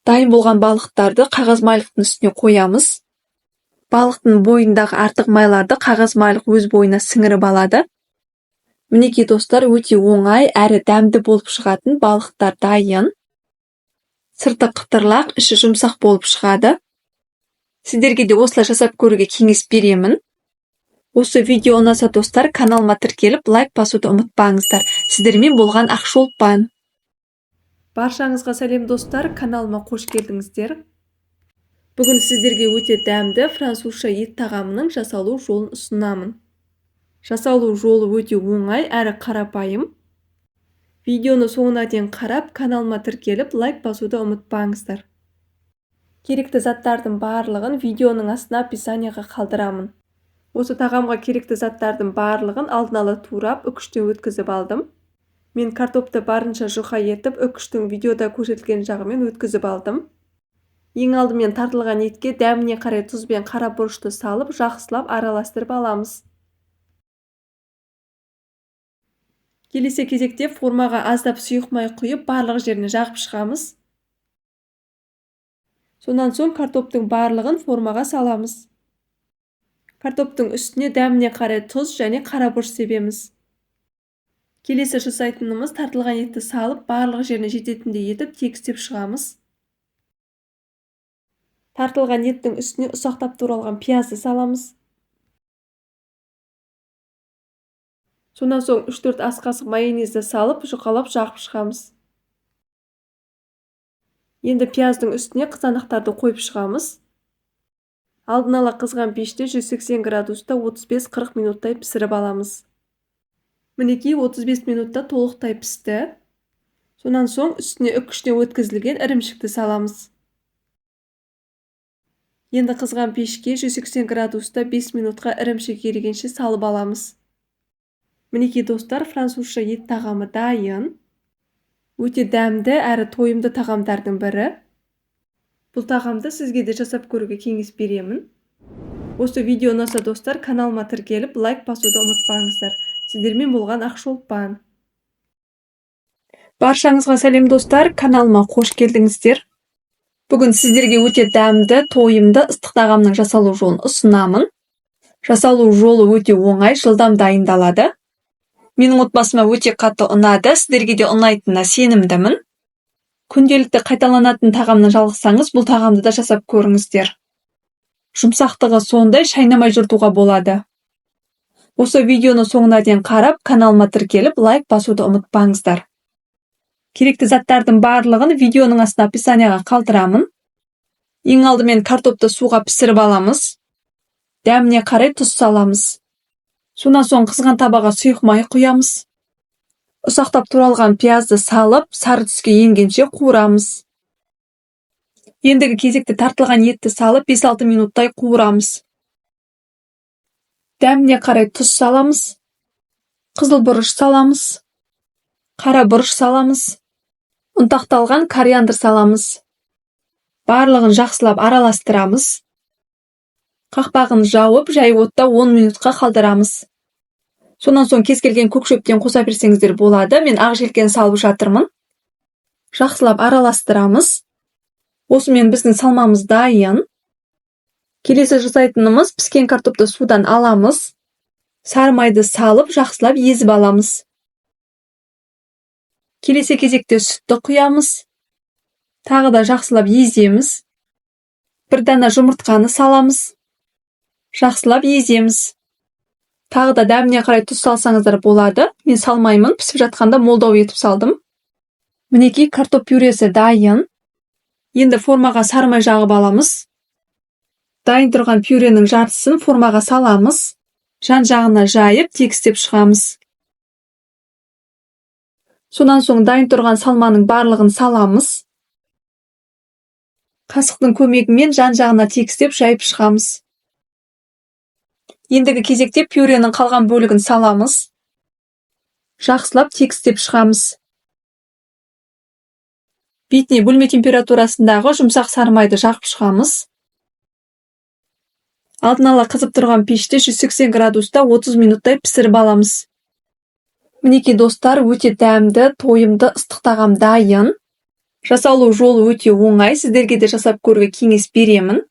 Дайын болған балықтарды қағаз майлықтың үстіне қоямыз. Балықтың бойындағы артық майларды қағаз майлық өз бойына сіңіріп алады. Мінекей достар, өте оңай әрі дәмді болып шығатын балықтар дайын. Сырты қытырлақ, іші жұмсақ болып шығады. Сіздерге де осылай жасап көруге кеңес беремін. Осы видео ұнаса достар, каналыма тіркеліп, лайк басуды ұмытпаңыздар. Сіздермен болған Ақшолпан. Баршаңызға сәлем достар, каналыма қош келдіңіздер. Бүгін сіздерге өте дәмді французша ет тағамының жасалу жолын ұсынамын. Жасалу жолы өте оңай әрі қарапайым. Видеоны соңына дейін қарап, каналыма тіркеліп, лайк басуды ұмытпаңыздар. Керекті заттардың барлығын видеоның астына описанияға қалдырамын. Осы тағамға керекті заттардың барлығын алдын ала турап, үкіштен өткізіп алдым. Мен картопты барынша жұқа етіп, үкіштің видеода көрсетілген жағымен өткізіп алдым. Ең алдымен тартылған етке дәміне қарай тұз бен қара бұрышты салып, жақсылап араластырып аламыз. Келесі кезекте формаға аздап сұйық май құйып, барлық жеріне жағып шығамыз. Сонан соң картоптың барлығын формаға саламыз. Картоптың үстіне дәміне қарай тұз және қара бұрыш себеміз. Келесі жасайтынымыз тартылған етті салып, барлық жеріне жететіндей етіп тегістеп шығамыз. Тартылған еттің үстіне ұсақтап туралған пиязды саламыз. Сонан соң 3-4 ас қасық майонезді салып, жұқалап жағып шығамыз. Енді пияздың үстіне қызанақтарды қойып шығамыз. Алдын ала қызған пеште 180 градуста 35-40 минуттай пісіріп аламыз. Мінекей 35 минутта толықтай пісті. Сонан соң үстіне үкіштен өткізілген ірімшікті саламыз. Енді қызған пешке 180 градуста 5 минутқа ірімшік ерігенше салып аламыз. Мінекей достар, французша ет тағамы дайын. Өте дәмді әрі тойымды тағамдардың бірі. Бұл тағамды сізге де жасап көруге кеңес беремін. Осы видео ұнаса достар, каналыма тіркеліп, лайк басуды ұмытпаңыздар. Сіздермен болған Ақшолпан. Баршаңызға сәлем достар, каналыма қош келдіңіздер. Бүгін сіздерге өте дәмді, тойымды ыстық тағамның жасалу жолын ұсынамын. Жасалу жолы өте оңай, жылдам дайындалады. Менің отбасыма өте қатты ұнады, сіздерге де ұнайтынына сенімдімін. Күнделікті қайталанатын тағамны жалғасаңыз, бұл тағамды да жасап көріңіздер. Жұмсақтығы сондай, шайнамай жыртуға болады. Осы видеоны соңына дейін қарап, каналыма тіркеліп, лайк басуды ұмытпаңыздар. Керекті заттардың барлығын видеоның астына описанияға қалдырамын. Ең алдымен картопты суға пісіріп аламыз. Дәміне қарай тұз саламыз. Сонан соң қызған табаға сұйық май құямыз. Ұсақтап туралған пиязды салып, сары түске енгенше қуырамыз. Ендігі кезекте тартылған етті салып, 5-6 минуттай қуырамыз. Дәміне қарай тұз саламыз. Қызыл бұрыш саламыз. Қара бұрыш саламыз. Ұнтақталған кориандр саламыз. Барлығын жақсылап араластырамыз. Қақпағын жауып, жай отта 10 минутқа қалдырамыз. Сонан соң кез келген көкшөптен қоса берсеңіздер болады. Мен ақ желкені салып жатырмын. Жақсылап араластырамыз. Осымен біздің салмамыз дайын. Келесі жасайтынымыз піскен картопты судан аламыз. Сары майды салып, жақсылап езіп аламыз. Келесі кезекте сүтті құямыз. Тағы да жақсылап еземіз. Бір дана жұмыртқаны саламыз. Жақсылап еземіз. Тағы да дәміне қарай тұз салсаңыздар болады. Мен салмаймын, пісіп жатқанда молдау етіп салдым. Мінекей картоп пюресі дайын. Енді формаға сары май жағып аламыз. Дайын тұрған пюренің жартысын формаға саламыз. Жан жағына жайып, тегістеп шығамыз. Сонан соң дайын тұрған салманың барлығын саламыз. Қасықтың көмегімен жан-жағына тегістеп жайып шығамыз. Ендігі кезекте пюренің қалған бөлігін саламыз. Жақсылап тегістеп шығамыз. Бетіне бөлме температурасындағы жұмсақ сары майды жағып шығамыз. Алдын ала қызып тұрған пеште 180 градуста 30 минуттай пісіріп аламыз. Мінекей достар, өте дәмді, тойымды ыстық тағам дайын. Жасалу жолы өте оңай, сіздерге де жасап көруге кеңес беремін.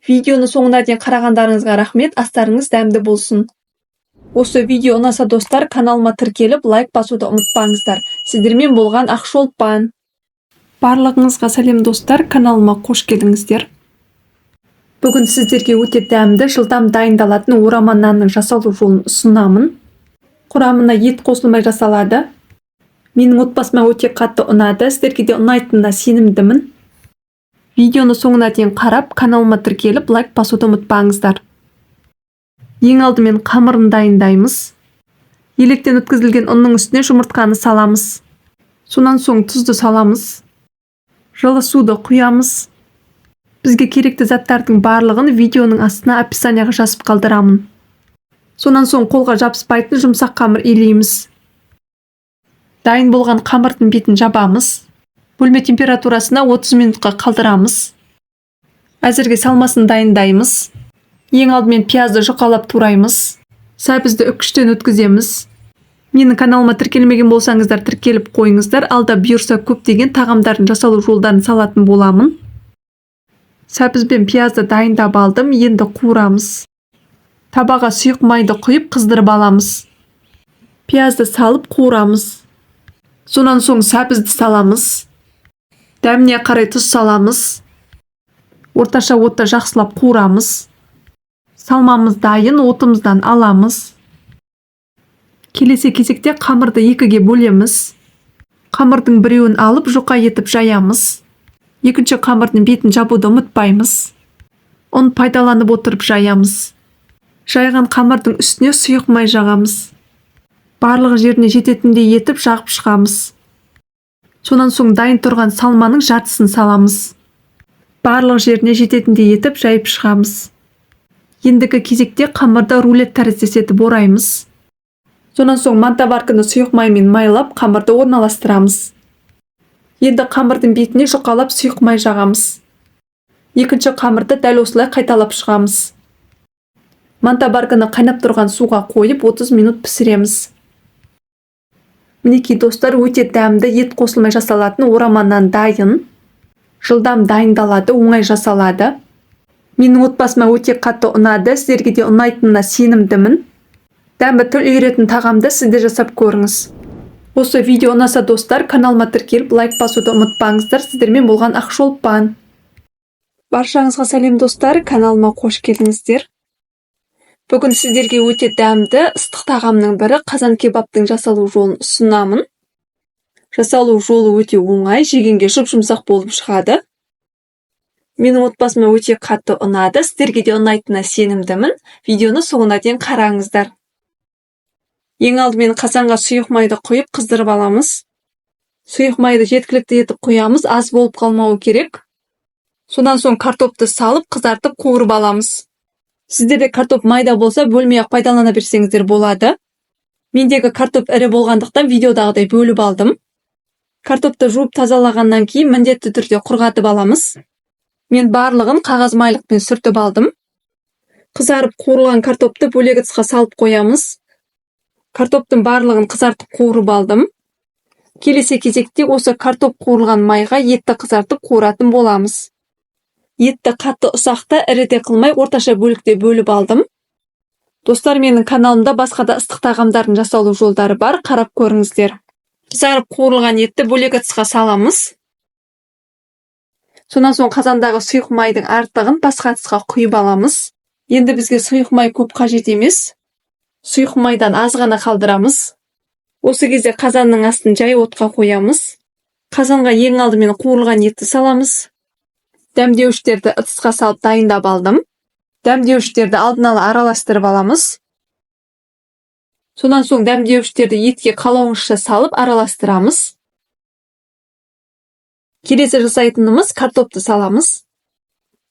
Видеоны соңына дейін қарағандарыңызға рахмет, астарыңыз дәмді болсын. Осы видео ұнаса достар, каналыма тіркеліп, лайк басуды ұмытпаңыздар. Сіздермен болған Ақшолпан. Барлығыңызға сәлем достар, каналыма қош келдіңіздер. Бүгін сіздерге өте дәмді, жылдам дайындалатын орама нанның жасалу жолын ұсынамын. Құрамына ет қосылмай жасалады. Менің отбасыма өте қатты ұнады, сіздерге де ұнайтынына сенімдімін. Видеоны соңына дейін қарап, каналыма тіркеліп, лайк басуды ұмытпаңыздар. Ең алдымен қамырын дайындаймыз. Електен өткізілген ұнның үстіне жұмыртқаны саламыз. Сонан соң тұзды саламыз. Жылы суды құямыз. Бізге керекті заттардың барлығын видеоның астына описанияға жазып қалдырамын. Сонан соң қолға жабыспайтын жұмсақ қамыр илейміз. Дайын болған қамырдың бетін жабамыз. Бөлме температурасына 30 минутқа қалдырамыз. Әзірге салмасын дайындаймыз. Ең алдымен пиязды жұқалап тураймыз. Сәбізді үккіштен өткіземіз. Менің каналыма тіркелмеген болсаңыздар, тіркеліп қойыңыздар. Алда бұйырса көптеген тағамдардың жасалу жолдарын салатын боламын. Сәбіз бен пиязды дайындап алдым, енді қуырамыз. Табаға сұйық майды құйып қыздырып аламыз. Пиязды салып қуырамыз. Сонан соң сәбізді саламыз. Дәміне қарай тұз саламыз. Орташа отта жақсылап қуырамыз. Салмамыз дайын, отымыздан аламыз. Келесі кезекте қамырды екіге бөлеміз. Қамырдың біреуін алып жұқа етіп жаямыз. Екінші қамырдың бетін жабуды ұмытпаймыз. Оны пайдаланып отырып жаямыз. Жайған қамырдың үстіне сұйық май жағамыз. Барлық жеріне жететіндей етіп жағып шығамыз. Сонан соң дайын тұрған салманың жартысын саламыз. Барлық жеріне жететіндей етіп жайып шығамыз. Ендігі кезекте қамырды рулет тәріздес етіп ораймыз. Сонан соң мантаварканы сұйық маймен майлап, қамырды орналастырамыз. Енді қамырдың бетіне жұқалап сұйық май жағамыз. Екінші қамырды дәл осылай қайталап шығамыз. Мантаварканы қайнап тұрған суға қойып 30 минут пісіреміз. Мінекей достар, өте дәмді, ет қосылмай жасалатын орама нан дайын. Жылдам дайындалады, оңай жасалады. Менің отбасыма өте қатты ұнады, сіздерге де ұнайтынына сенімдімін. Дәмі тіл үйіретін тағамды сізде жасап көріңіз. Осы видео ұнаса достар, каналыма тіркеліп, лайк басуды ұмытпаңыздар. Сіздермен болған Ақшолпан. Баршаңызға сәлем достар, каналыма қош келдіңіздер. Бүгін сіздерге өте дәмді, ыстық тағамның бірі қазан кебаптың жасалу жолын ұсынамын. Жасалу жолы өте оңай, жегенге жұп-жұмсақ болып шығады. Менің отбасыма өте қатты ұнады, сіздерге де ұнайтынына сенімдімін. Видеоны соңына дейін қараңыздар. Ең алдымен қазанға сұйық майды құйып қыздырып аламыз. Сұйық майды жеткілікті етіп құямыз, аз болып қалмауы керек. Сонан соң картопты салып, қызартып қуырып аламыз. Сіздерде картоп майда болса, бөлмей-ақ пайдалана берсеңіздер болады. Мендегі картоп ірі болғандықтан видеодағыдай бөліп алдым. Картопты жуып тазалағаннан кейін міндетті түрде құрғатып аламыз. Мен барлығын қағаз майлықпен сүртіп алдым. Қызарып қуырылған картопты бөлек ыдысқа салып қоямыз. Картоптың барлығын қызартып қуырып алдым. Келесі кезекте осы картоп қуырылған майға етті қызартып қуыратын боламыз. Етті қатты ұсақта, іріде қылмай, орташа бөлікте бөліп алдым. Достар, менің каналымда басқа да ыстық тағамдардың жасалу жолдары бар, қарап көріңіздер. Қызарып қуырылған етті бөлек ыдысқа саламыз. Сонан соң қазандағы сұйық майдың артығын басқа ыдысқа құйып аламыз. Енді бізге сұйық май көп қажет емес. Сұйық майдан аз ғана қалдырамыз. Осы кезде қазанның астын жай отқа қоямыз. Қазанға ең алдымен қуырылған етті саламыз. Дәмдеуіштерді ыдысқа салып дайындап алдым. Дәмдеуіштерді алдын ала араластырып аламыз. Сонан соң дәмдеуіштерді етке қалауынша салып араластырамыз. Келесі жасайтынымыз картопты саламыз.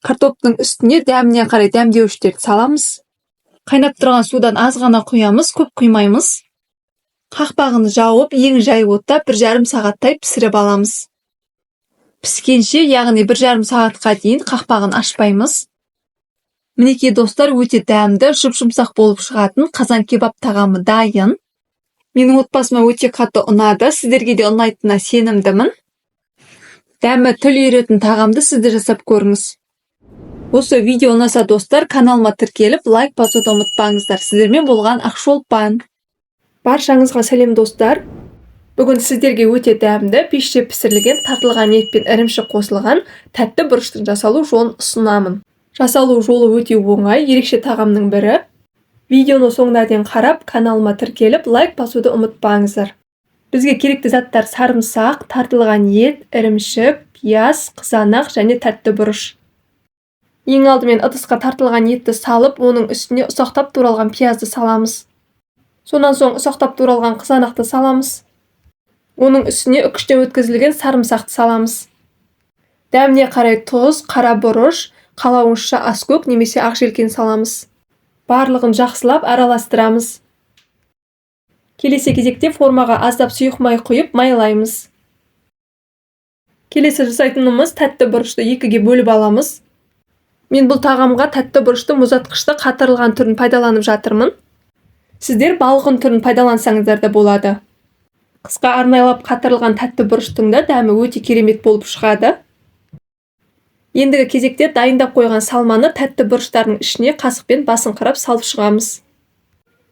Картоптың үстіне дәміне қарай дәмдеуіштерді саламыз. Қайнап тұрған судан аз ғана құямыз, көп құймаймыз. Қақпағын жауып, ең жай отта 1,5 сағаттай пісіріп аламыз. Піскенше, яғни 1,5 сағатқа дейін қақпағын ашпаймыз. Мінекей достар, өте дәмді, жұп-жұмсақ болып шығатын қазан кебап тағамы дайын. Менің отбасыма өте қатты ұнады, сіздерге де ұнайтынына сенімдімін. Дәмі тіл үйіретін тағамды сізді жасап көріңіз. Осы видео ұнаса достар, каналыма тіркеліп, лайк басуды ұмытпаңыздар. Сіздермен болған Ақшолпан. Баршаңызға сәлем достар. Бүгін сіздерге өте дәмді, пеште пісірілген, тартылған ет пен ірімшік қосылған тәтті бұрыштың жасалу жолын ұсынамын. Жасалу жолы өте оңай, ерекше тағамның бірі. Видеоны соңына дейін қарап, каналыма тіркеліп, лайк басуды ұмытпаңыздар. Бізге керекті заттар сарымсақ, тартылған ет, ірімшік, пияз, қызанақ және тәтті бұрыш. Ең алдымен ыдысқа тартылған етті салып, оның үстіне ұсақтап туралған пиязды саламыз. Сонан соң ұсақтап туралған қызанақты саламыз. Оның үстіне үкіштен өткізілген сарымсақты саламыз. Дәміне қарай тұз, қара бұрыш, қалауыңызша аскөк немесе ақ желкен саламыз. Барлығын жақсылап араластырамыз. Келесі кезекте формаға аздап сұйық май құйып майлаймыз. Келесі жасайтынымыз тәтті бұрышты 2-ге бөліп аламыз. Мен бұл тағамға тәтті бұрышты мұздатқышты қатырылған түрін пайдаланып жатырмын. Сіздер балғын түрін пайдалансаңыздар да болады. Қысқа арнайлап қатырылған тәтті бұрыштың да дәмі өте керемет болып шығады. Ендігі кезекте дайындап қойған салманы тәтті бұрыштардың ішіне қасықпен басын қарап салып шығамыз.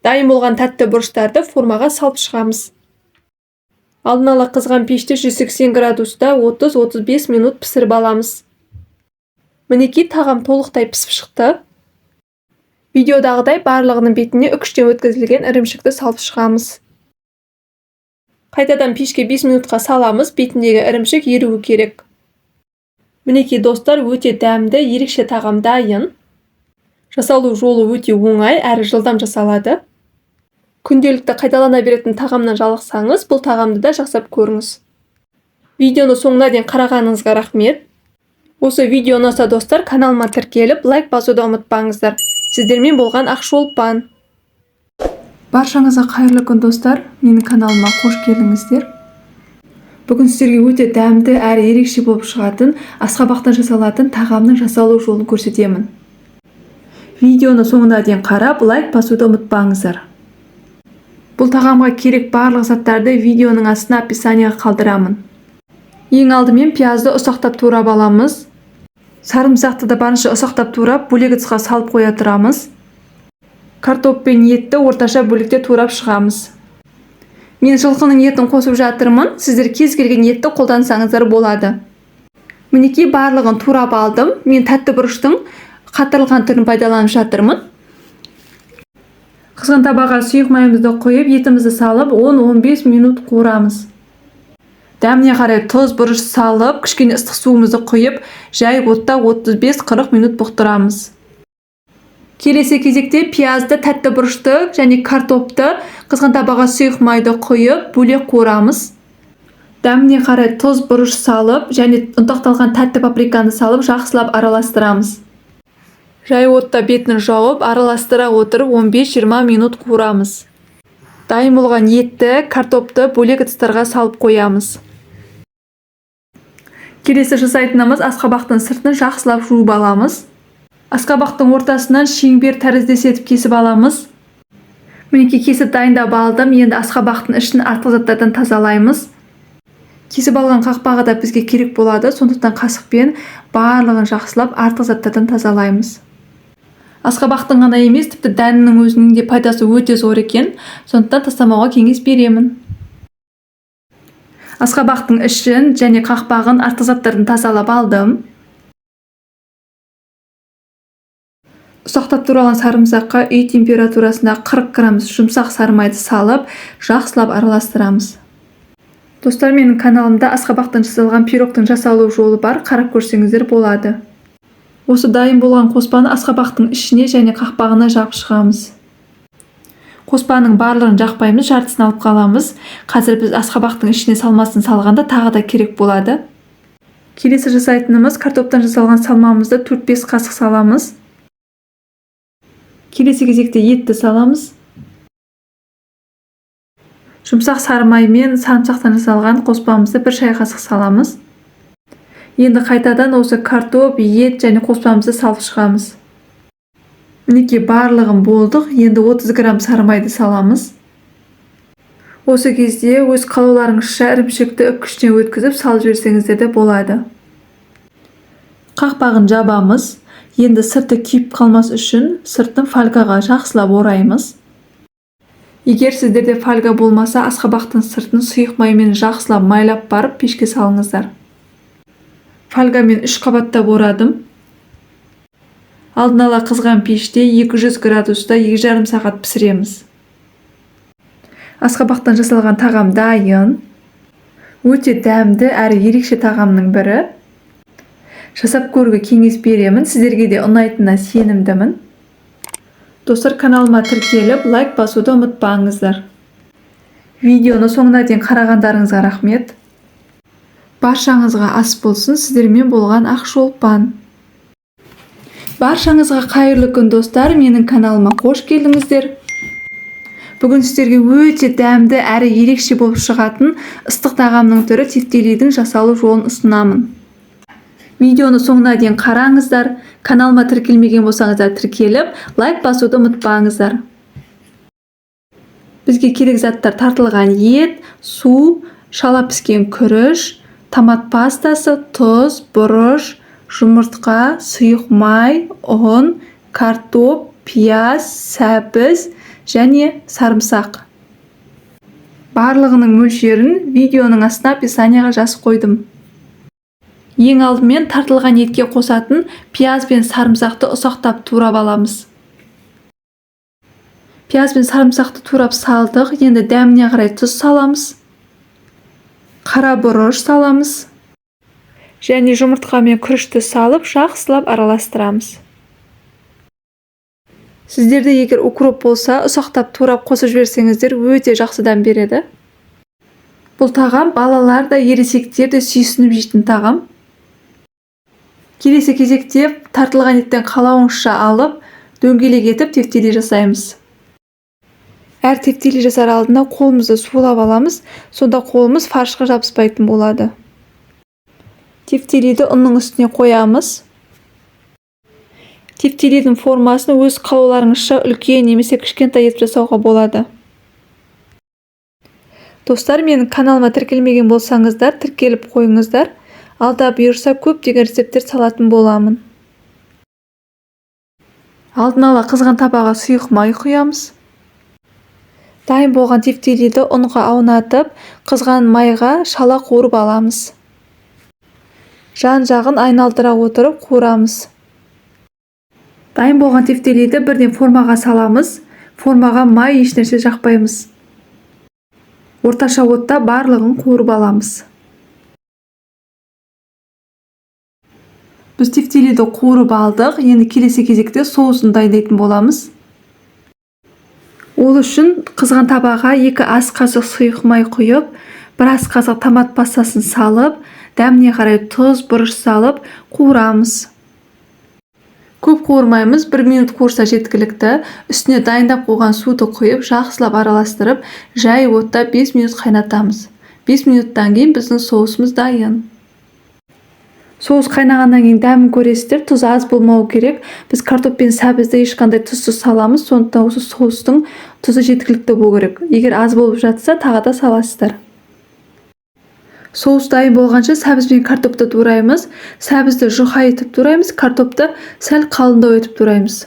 Дайын болған тәтті бұрыштарды формаға салып шығамыз. Алдын ала қызған пеште 180 градуста 30-35 минут пісіріп аламыз. Мінекей тағам толықтай пісіп шықты. Видеодағыдай барлығының бетіне үкіштен өткізілген ірімшікті салып шығамыз. Қайтадан пешке 5 минутқа саламыз, бетіндегі ірімшік еруі керек. Мінекей достар, өте дәмді, ерекше тағам дайын. Жасалу жолы өте оңай, әрі жылдам жасалады. Күнделікті қайталана беретін тағамнан жалықсаңыз, бұл тағамды да жасап көріңіз. Видеоны соңына дейін қарағаныңызға рахмет. Осы видео ұнаса достар, каналыма тіркеліп, лайк басуды ұмытпаңыздар. Сіздермен болған Ақшолпан. Баршаңызға қайырлы күн достар, менің каналыма қош келдіңіздер. Бүгін сіздерге өте дәмді әрі ерекше болып шығатын асқабақтан жасалатын тағамның жасалу жолын көрсетемін. Видеоны соңына дейін қарап, лайк басуды ұмытпаңыздар. Бұл тағамға керек барлық заттарды видеоның астына описанияға қалдырамын. Ең алдымен пиязды ұсақтап турап аламыз. Сарымсақты да барынша ұсақтап турап, бөлек ыдысқа салып қоя тұрамыз. Картоп пен етті орташа бөлікте турап шығамыз. Мен жылқының етін қосып жатырмын, сіздер кез келген етті қолдансаңыздар болады. Мінекей барлығын турап алдым. Мен тәтті бұрыштың қатырылған түрін пайдаланып жатырмын. Қызған табаға сұйық майымызды қойып, етімізді салып, 10-15 минут қуырамыз. Дәміне қарай тұз, бұрыш салып, кішкене ыстық суымызды құйып, жай отта 35-40 минут бұқтырамыз. Келесі кезекте пиязды, тәтті бұрышты және картопты қызған табаға сұйық майды құйып, бөлек қуырамыз. Дәміне қарай тұз, бұрыш салып және ұнтақталған тәтті паприканы салып, жақсылап араластырамыз. Жай отта бетін жауып, араластыра отырып 15-20 минут қуырамыз. Дайын болған етті, картопты бөлек ыдыстарға салып қоямыз. Келесі жасайтынымыз асқабақтың сыртын жақсылап жуып аламыз. Асқабақтың ортасынан шеңбер тәріздес етіп кесіп аламыз. Мінекей кесіп дайындап алдым. Енді асқабақтың ішін артық заттардан тазалаймыз. Кесіп алған қақпағы да бізге керек болады, сондықтан қасықпен барлығын жақсылап артық заттардан тазалаймыз. Асқабақтың ғана емес, тіпті дәнінің өзінің де пайдасы өте зор екен, сондықтан тастамауға кеңес беремін. Асқабақтың ішін және қақпағын артық заттардан тазалап алдым. Ұсақтап туралған сарымсаққа үй температурасында 40 грамм жұмсақ сары майды салып, жақсылап араластырамыз. Достар, менің каналымда асқабақтан жасалған пирогтың жасалу жолы бар, қарап көрсеңіздер болады. Осы дайын болған қоспаны асқабақтың ішіне және қақпағына жағып шығамыз. Қоспаның барлығын жақпаймыз, жартысын алып қаламыз. Қазір біз асқабақтың ішіне салмасын салғанда тағы да керек болады. Келесі жасайтынымыз картоптан жасалған салмамызды 4-5 қасық саламыз. Келесі кезекте етті саламыз. Жұмсақ сары май мен сарымсақтан жасалған қоспамызды 1 шай қасық саламыз. Енді қайтадан осы картоп, ет және қоспамызды салып шығамыз. Мінекей барлығын болдық. Енді 30 грамм сары майды саламыз. Осы кезде өз қалауларыңызша ірімшікті үпкіштен өткізіп салып жіберсеңіздер де болады. Қақпағын жабамыз. Енді сырты күйіп қалмас үшін сыртын фольгаға жақсылап ораймыз. Егер сіздерде фольга болмаса, асқабақтың сыртын сұйық маймен жақсылап майлап барып пешке салыңыздар. Фольгамен 3 қабаттап орадым. Алдын ала қызған пеште 200 градуста 2,5 сағат пісіреміз. Асқабақтан жасалған тағам дайын. Өте дәмді әрі ерекше тағамның бірі. Жасап көруге кеңес беремін. Сіздерге де ұнайтынына сенімдімін. Достар, каналыма тіркеліп, лайк басуды ұмытпаңыздар. Видеоны соңына дейін қарағандарыңызға рахмет. Баршаңызға ас болсын. Сіздермен болған Ақшолпан. Баршаңызға қайырлы күн достар. Менің каналыма қош келдіңіздер. Бүгін сіздерге өте дәмді әрі ерекше болып шығатын ыстық тағамның түрі тефтелидің жасалу жолын ұсынамын. Видеоны соңына дейін қараңыздар. Каналыма тіркелмеген болсаңыздар тіркеліп, лайк басуды ұмытпаңыздар. Бізге керек заттар тартылған ет, су, шала піскен күріш, томат пастасы, тұз, бұрыш, жұмыртқа, сұйық май, ұн, картоп, пияз, сәбіз және сарымсақ. Барлығының мөлшерін видеоның астына описанияға жазып қойдым. Ең алдымен тартылған етке қосатын пияз бен сарымсақты ұсақтап турап аламыз. Пияз бен сарымсақты турап салдық. Енді дәміне қарай тұз саламыз. Қара бұрыш саламыз. Және жұмыртқа мен күрішті салып, жақсылап араластырамыз. Сіздерде егер укроп болса, ұсақтап турап қосып жіберсеңіздер, өте жақсы дәм береді. Бұл тағам балалар да, ересектер де сүйсініп жейтін тағам. Келесі кезекте тартылған еттен қалауыңызша алып, дөңгелек етіп тефтели жасаймыз. Әр тефтели жасар алдында қолымызды сулап аламыз, сонда қолымыз фаршқа жабыспайтын болады. Тефтелиді ұнның үстіне қоямыз. Тефтелидің формасын өз қалауларыңызша үлкен немесе кішкентай етіп жасауға болады. Достар, менің каналыма тіркелмеген болсаңыздар, тіркеліп қойыңыздар. Алда бұйырса көптеген рецепттер салатын боламын. Алдын ала қызған табаға сұйық май құямыз. Дайын болған тефтелиді ұнға аунатып, қызған майға шала қуырып аламыз. Жан жағын айналдыра отырып қуырамыз. Дайын болған тефтелиді бірден формаға саламыз. Формаға май ешнәрсе жақпаймыз. Орташа отта барлығын қуырып аламыз. Біз тефтелиді қуырып алдық. Енді келесі кезекте соусын дайындайтын боламыз. Ол үшін қызған табаға 2 ас қасық сұйық май құйып, 1 ас қасық томат пастасын салып, дәміне қарай тұз, бұрыш салып қуырамыз. Көп қуырмаймыз, 1 минут қуырса жеткілікті. Үстіне дайындап қойған суды құйып, жақсылап араластырып, жай отта 5 минут қайнатамыз. 5 минуттан кейін біздің соусымыз дайын. Соус қайнағаннан кейін дәмін көресіздер, тұз аз болмауы керек. Біз картоп пен сәбізді ешқандай тұзсыз саламыз, сондықтан осы соустың тұзы жеткілікті болу керек. Егер аз болып жатса, тағы да саласыздар. Соус дайын болғанша сәбіз бен картопты тураймыз. Сәбізді жұқа етіп тураймыз, картопты сәл қалыңдау етіп тураймыз.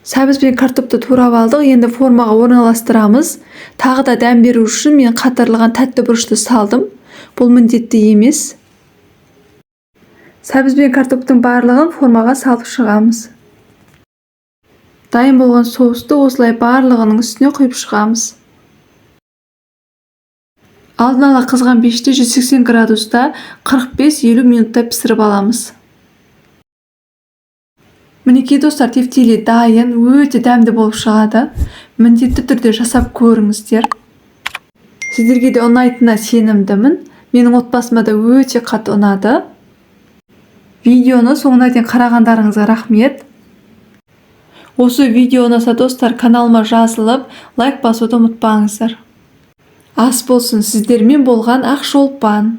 Сәбіз бен картопты турап алдық, енді формаға орналастырамыз. Тағы да дәм беру үшін мен қатырылған тәтті бұрышты салдым. Бұл міндетті емес. Сәбіз бен картоптың барлығын формаға салып шығамыз. Дайын болған соусты осылай барлығының үстіне құйып шығамыз. Алдын ала қызған пеште 180 градуста 45-50 минутта пісіріп аламыз. Мінекей достар, тефтили дайын, өте дәмді болып шығады. Міндетті түрде жасап көріңіздер. Сіздерге де ұнайтынына сенімдімін. Менің отбасыма да өте қатты ұнады. Видеоны соңына дейін қарағандарыңызға рахмет. Осы видео ұнаса достар, каналыма жазылып, лайк басуды ұмытпаңыздар. Ас болсын, сіздермен болған Ақшолпан.